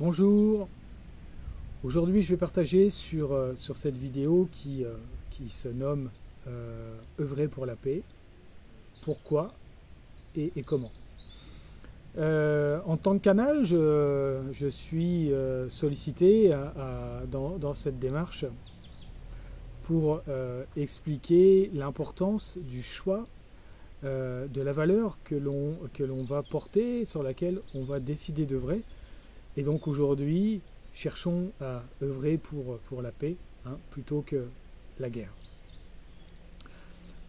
Bonjour, aujourd'hui je vais partager sur cette vidéo qui se nomme Œuvrer pour la paix, pourquoi et comment. En tant que canal, je suis sollicité dans cette démarche pour expliquer l'importance du choix de la valeur que l'on va porter, sur laquelle on va décider d'œuvrer. Et donc aujourd'hui, cherchons à œuvrer pour la paix, plutôt que la guerre.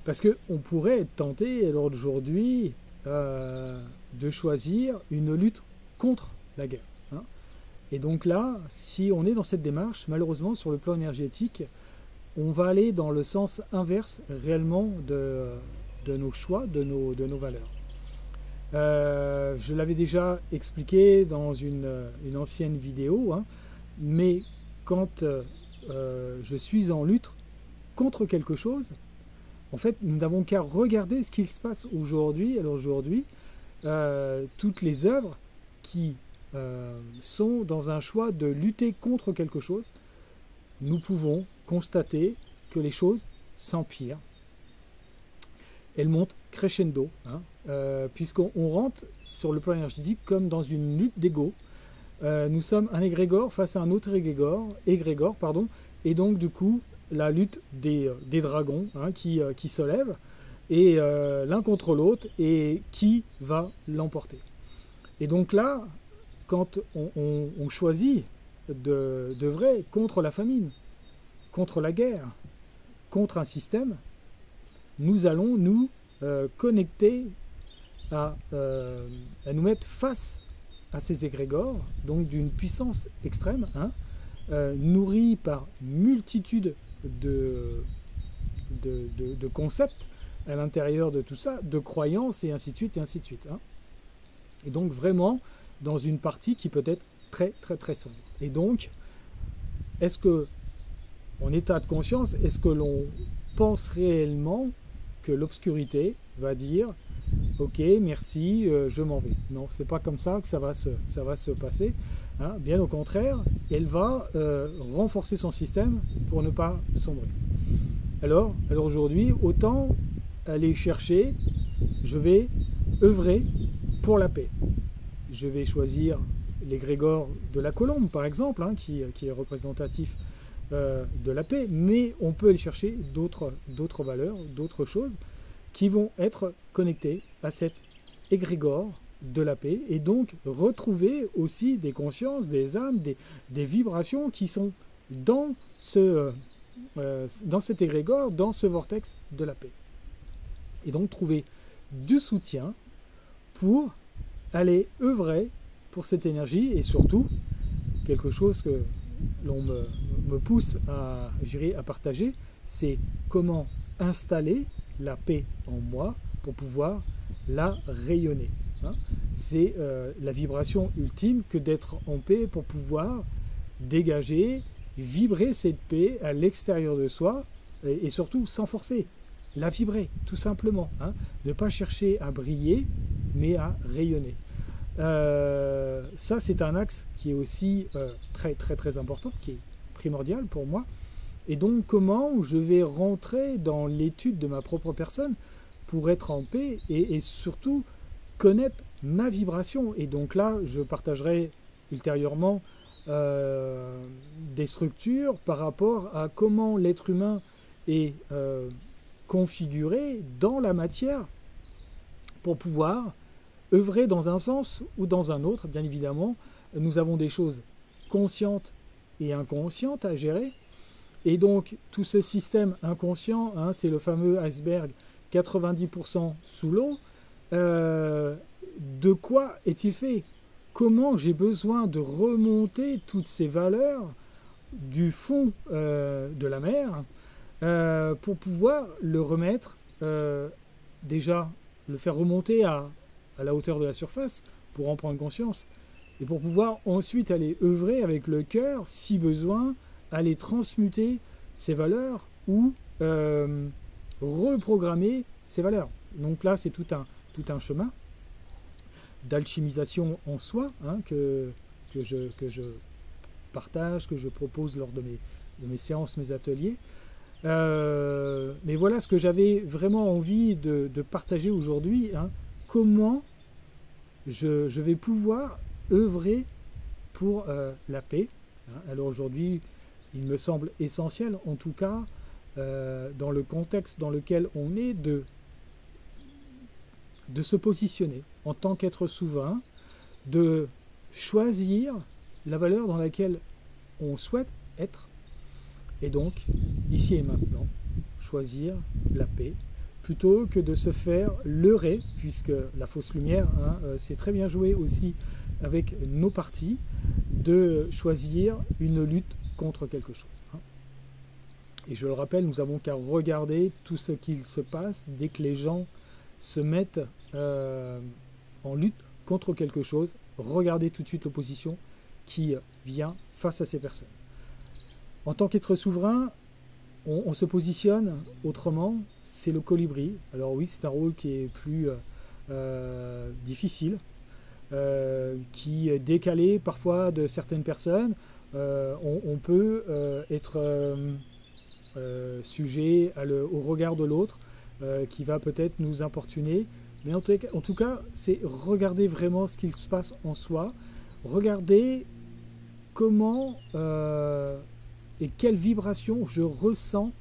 Parce qu'on pourrait être tenté, lors d'aujourd'hui, de choisir une lutte contre la guerre. Et donc là, si on est dans cette démarche, malheureusement, sur le plan énergétique, on va aller dans le sens inverse réellement de nos choix, de nos valeurs. Je l'avais déjà expliqué dans une ancienne vidéo, mais quand je suis en lutte contre quelque chose, en fait, nous n'avons qu'à regarder ce qu'il se passe aujourd'hui. Alors aujourd'hui, toutes les œuvres qui sont dans un choix de lutter contre quelque chose, nous pouvons constater que les choses s'empirent. Elles montent crescendo, puisqu'on rentre sur le plan énergétique comme dans une lutte d'ego. Nous sommes un égrégore face à un autre égrégore, et donc du coup la lutte des dragons qui se lèvent, et l'un contre l'autre, et qui va l'emporter. Et donc là, quand on choisit d'œuvrer contre la famine, contre la guerre, contre un système, nous allons nous connecter à nous mettre face à ces égrégores, donc d'une puissance extrême, nourrie par multitude de concepts à l'intérieur de tout ça, de croyances, et ainsi de suite, et ainsi de suite. Et donc vraiment dans une partie qui peut être très très très sombre. Et donc, est-ce que, en état de conscience, est-ce que l'on pense réellement que l'obscurité va dire « Ok, merci, je m'en vais ». Non, c'est pas comme ça que ça va se passer. Bien au contraire, elle va renforcer son système pour ne pas sombrer. Alors aujourd'hui, autant aller chercher, je vais œuvrer pour la paix. Je vais choisir l'égrégore de la colombe, par exemple, qui est représentatif de la paix, mais on peut aller chercher d'autres valeurs, d'autres choses qui vont être connectées à cet égrégore de la paix, et donc retrouver aussi des consciences, des âmes, des vibrations qui sont dans cet égrégore, dans ce vortex de la paix. Et donc trouver du soutien pour aller œuvrer pour cette énergie, et surtout quelque chose que l'on me pousse à partager, c'est comment installer la paix en moi pour pouvoir la rayonner. C'est la vibration ultime que d'être en paix pour pouvoir dégager, vibrer cette paix à l'extérieur de soi, et surtout sans forcer, la vibrer tout simplement. Ne pas chercher à briller, mais à rayonner. Ça, c'est un axe qui est aussi très très très important, qui est primordial pour moi. Et donc comment je vais rentrer dans l'étude de ma propre personne pour être en paix, et surtout connaître ma vibration. Et donc là, je partagerai ultérieurement des structures par rapport à comment l'être humain est configuré dans la matière pour pouvoir œuvrer dans un sens ou dans un autre. Bien évidemment, nous avons des choses conscientes et inconscientes à gérer. Et donc, tout ce système inconscient, c'est le fameux iceberg 90% sous l'eau. De quoi est-il fait? Comment j'ai besoin de remonter toutes ces valeurs du fond de la mer pour pouvoir le remettre, déjà le faire remonter à la hauteur de la surface pour en prendre conscience, et pour pouvoir ensuite aller œuvrer avec le cœur, si besoin, aller transmuter ces valeurs ou reprogrammer ces valeurs. Donc là, c'est tout un chemin d'alchimisation en soi que que je partage, que je propose lors de mes séances, mes ateliers. Mais voilà ce que j'avais vraiment envie de partager aujourd'hui, hein. Comment je vais pouvoir œuvrer pour la paix, hein. Alors aujourd'hui, il me semble essentiel, en tout cas, dans le contexte dans lequel on est, de se positionner en tant qu'être souverain, de choisir la valeur dans laquelle on souhaite être, et donc, ici et maintenant, choisir la paix, plutôt que de se faire leurrer, puisque la fausse lumière, hein, c'est très bien joué aussi avec nos partis, de choisir une lutte contre quelque chose, hein. Et je le rappelle, nous n'avons qu'à regarder tout ce qu'il se passe dès que les gens se mettent en lutte contre quelque chose. Regardez tout de suite l'opposition qui vient face à ces personnes. En tant qu'être souverain, on se positionne autrement, c'est le colibri. Alors oui, c'est un rôle qui est plus difficile, qui est décalé parfois de certaines personnes. On peut être sujet au regard de l'autre, qui va peut-être nous importuner. Mais en tout cas, c'est regarder vraiment ce qu'il se passe en soi, regarder comment et quelle vibration je ressens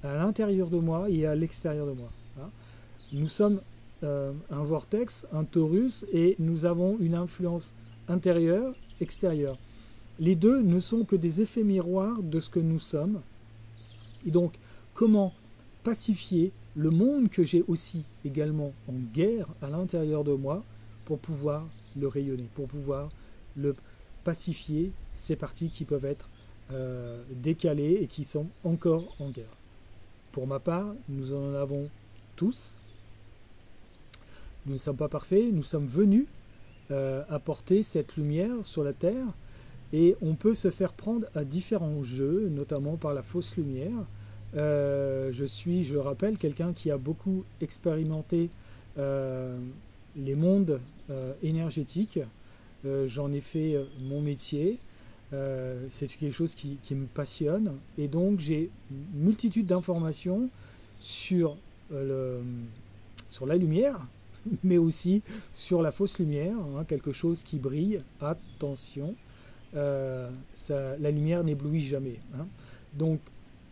à l'intérieur de moi et à l'extérieur de moi, hein. Nous sommes un vortex, un torus, et nous avons une influence intérieure, extérieure. Les deux ne sont que des effets miroirs de ce que nous sommes. Et donc, comment pacifier le monde que j'ai aussi également en guerre à l'intérieur de moi pour pouvoir le rayonner, pour pouvoir le pacifier, ces parties qui peuvent être décalées et qui sont encore en guerre. Pour ma part, nous en avons tous. Nous ne sommes pas parfaits, nous sommes venus apporter cette lumière sur la Terre, et on peut se faire prendre à différents jeux, notamment par la fausse lumière. Je suis, je le rappelle, quelqu'un qui a beaucoup expérimenté les mondes énergétiques. J'en ai fait mon métier. C'est quelque chose qui me passionne. Et donc, j'ai une multitude d'informations sur la lumière, mais aussi sur la fausse lumière, hein, quelque chose qui brille. Attention, la lumière n'éblouit jamais, hein. Donc,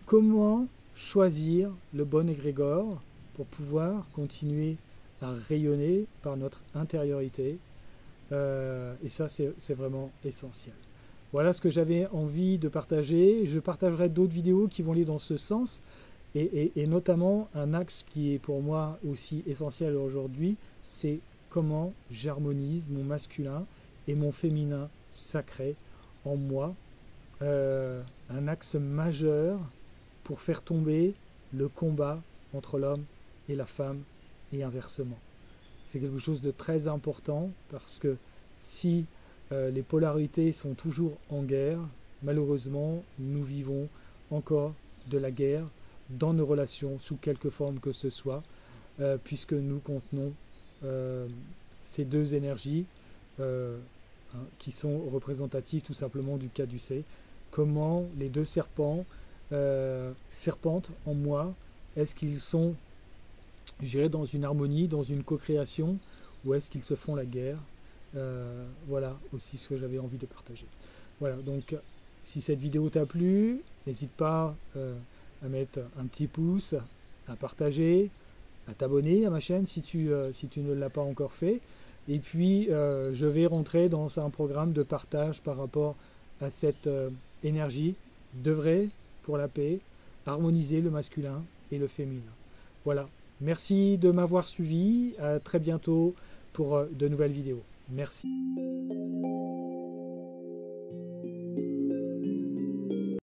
comment choisir le bon égrégore pour pouvoir continuer à rayonner par notre intériorité, et ça c'est vraiment essentiel. Voilà ce que j'avais envie de partager. Je partagerai d'autres vidéos qui vont aller dans ce sens, et notamment un axe qui est pour moi aussi essentiel aujourd'hui, c'est comment j'harmonise mon masculin et mon féminin sacré en moi, un axe majeur pour faire tomber le combat entre l'homme et la femme, et inversement. C'est quelque chose de très important, parce que si les polarités sont toujours en guerre, malheureusement, nous vivons encore de la guerre dans nos relations, sous quelque forme que ce soit, puisque nous contenons ces deux énergies qui sont représentatives tout simplement du caducée. Comment les deux serpents serpentent en moi, est-ce qu'ils sont, je dirais, dans une harmonie, dans une co-création, ou est-ce qu'ils se font la guerre? Voilà aussi ce que j'avais envie de partager. Voilà, donc si cette vidéo t'a plu, n'hésite pas à mettre un petit pouce, à partager, à t'abonner à ma chaîne si tu ne l'as pas encore fait. Et puis je vais rentrer dans un programme de partage par rapport à cette énergie d'œuvrer pour la paix, harmoniser le masculin et le féminin. Voilà, merci de m'avoir suivi, à très bientôt pour de nouvelles vidéos. Merci.